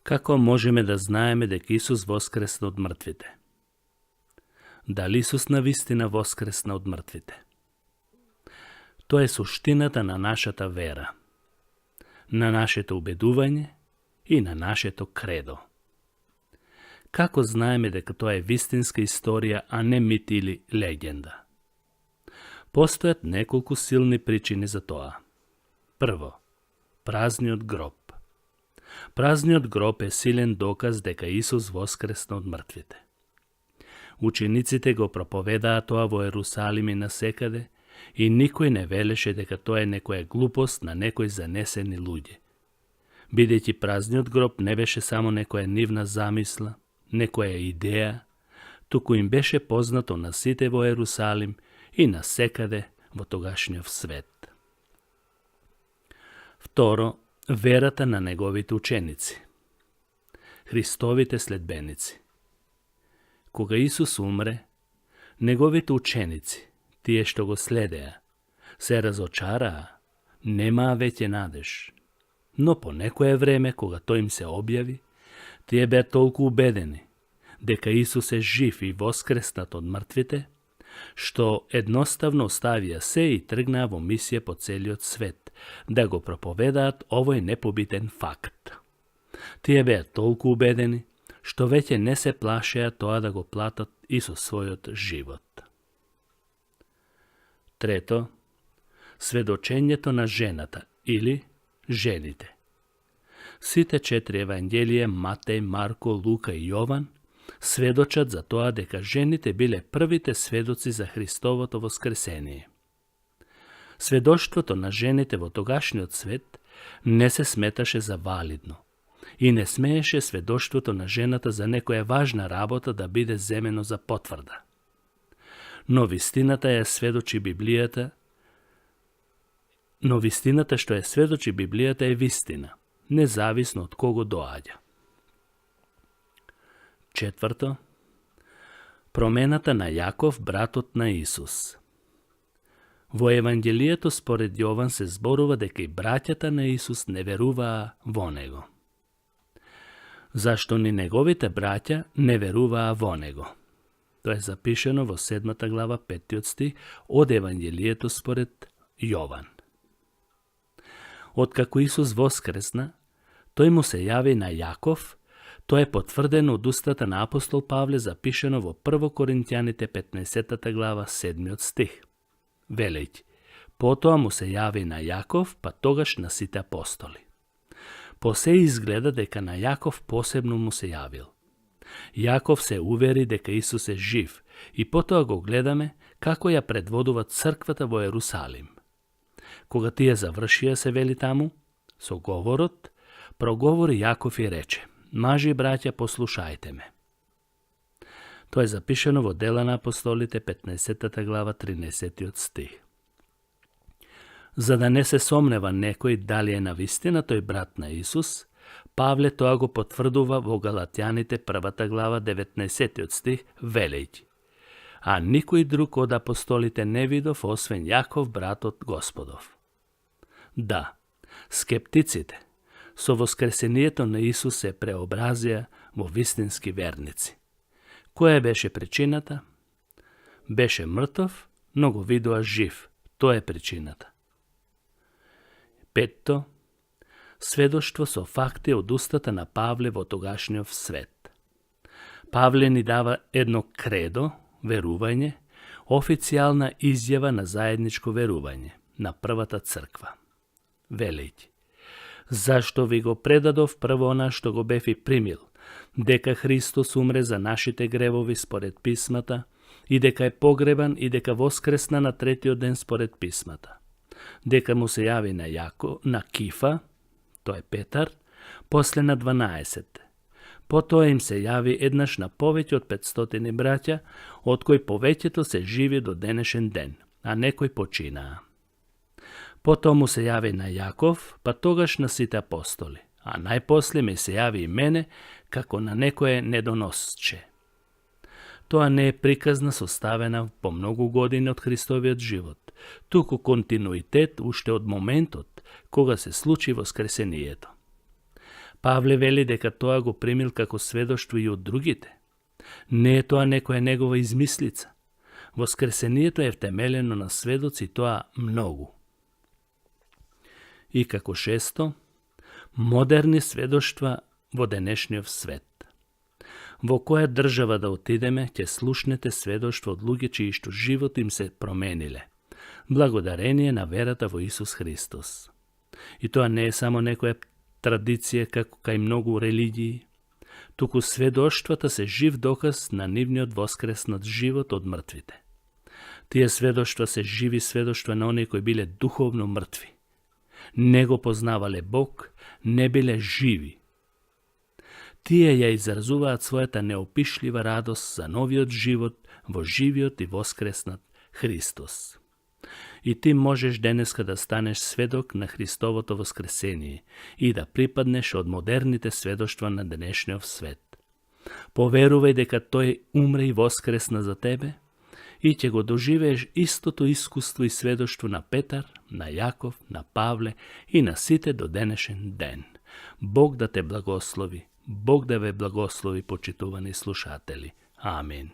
Како можеме да знаеме дека Исус воскресна од мртвите? Дали Исус навистина воскресна од мртвите? Тоа е суштината на нашата вера, на нашето убедување и на нашето кредо. Како знаеме дека тоа е вистинска историја, а не мит или легенда? Постојат неколку силни причини за тоа. Прво, празниот гроб. Празниот гроб е силен доказ дека Исус воскресна од мртвите. Учениците го проповедаа тоа во Ерусалим и насекаде, и никој не велеше дека тоа е некоја глупост на некои занесени луѓе. Бидејќи празниот гроб не беше само некоја нивна замисла, некоја идеја, туку им беше познато на сите во Ерусалим и насекаде во тогашниот свет. Второ, верата на неговите ученици, Христовите следбеници. Кога Исус умре, неговите ученици, тие што го следеа, се разочараа, немаа веќе надеж. Но по некое време, кога тој им се објави, тие беа толку убедени дека Исус е жив и воскреснат од мртвите, што едноставно оставија се и тргнаа во мисија по целиот свет, да го проповедаат овој непобитен факт. Тие беа толку убедени, што веќе не се плашеа тоа да го платат и со својот живот. Трето, сведочењето на жената или жените. Сите 4 евангелија, Матеј, Марко, Лука и Јован, сведочат за тоа дека жените биле првите сведоци за Христовото воскресение. Сведоштвото на жените во тогашниот свет не се сметаше за валидно и не смееше сведоштвото на жената за некоја важна работа да биде земено за потврда. Но вистината што ја сведочи Библијата е вистина, независно од кого доаѓа. Четврто, промената на Јаков, братот на Исус. Во Евангелието според Јован се зборува дека и браќата на Исус не веруваа во него. Зашто ни неговите браќа не веруваа во него? Тоа е запишено во 7 глава 5 стих од Евангелието според Јован. Откако Исус воскресна, тој му се јави на Јаков. Тоа е потврдено од устата на апостол Павле, запишено во 1 Коринтијаните 15 глава 7 стих. Велејќи, потоа му се јави на Јаков, па тогаш на сите апостоли. По се изгледа дека на Јаков посебно му се јавил. Јаков се увери дека Исус е жив и потоа го гледаме како ја предводува црквата во Ерусалим. Кога тие завршија, се вели таму, со говорот, проговори Јаков и рече: Мажи и браќа, послушајте ме. Тоа е запишено во Дела на апостолите 15 глава 13 стих. За да не се сомнева некој дали е навистина тој брат на Исус, Павле тоа го потврдува во Галатјаните 1 глава 19 стих, велејќи: А никој друг од апостолите не видов освен Јаков, братот Господов. Да, скептиците со воскресението на Исус се преобразија во вистински верници. Која беше причината? Беше мртов, но го видоа жив. Тоа е причината. Петто, сведоштво со факти од устата на Павле во тогашниот свет. Павле ни дава едно кредо, верување, официјална изјава на заедничко верување, на првата црква. Велејќи: Зашто ви го предадов прво она што го бев и примил, дека Христос умре за нашите гревови според писмата, и дека е погребан и дека воскресна на третиот ден според писмата. Дека му се јави на Кифа, тоа е Петар, после на 12. Потоа им се јави еднаш на повеќе од 500 браќа, од кои повеќето се живи до денешен ден, а некои починаа. Потоа му се јави на Јаков, па тогаш на сите апостоли, а најпосле ми се јави и мене како на некое недоносче. Тоа не е приказна составена по многу години од Христовиот живот, туку континуитет уште од моментот кога се случи воскресението. Павле вели дека тоа го примил како сведоштво и од другите. Не е тоа некоја негова измислица. Воскресението е втемелено на сведоци, тоа многу. И како шесто, модерни сведоштва во денешниот свет. Во која држава да отидеме, ќе слушнете сведоштво од луѓе чии што живот им се промениле, благодарение на верата во Исус Христос. И тоа не е само некоја традиција како кај многу религии, туку сведоштвата се жив доказ на нивниот воскреснат живот од мртвите. Тие сведоштва се живи сведоштва на оние кои биле духовно мртви. Не го познавале Бог, не биле живи. Тие ја изразуваат својата неопишлива радост за новиот живот во живиот и воскреснат Христос. И ти можеш денеска да станеш сведок на Христовото воскресение и да припаднеш од модерните сведоштва на денешниот свет. Поверувај дека тој умре и воскресна за тебе и ќе го доживееш истото искуство и сведоштво на Петар, на Јаков, на Павле и на сите до денешен ден. Бог да те благослови. Бог да ве благослови, почитувани слушатели. Амин.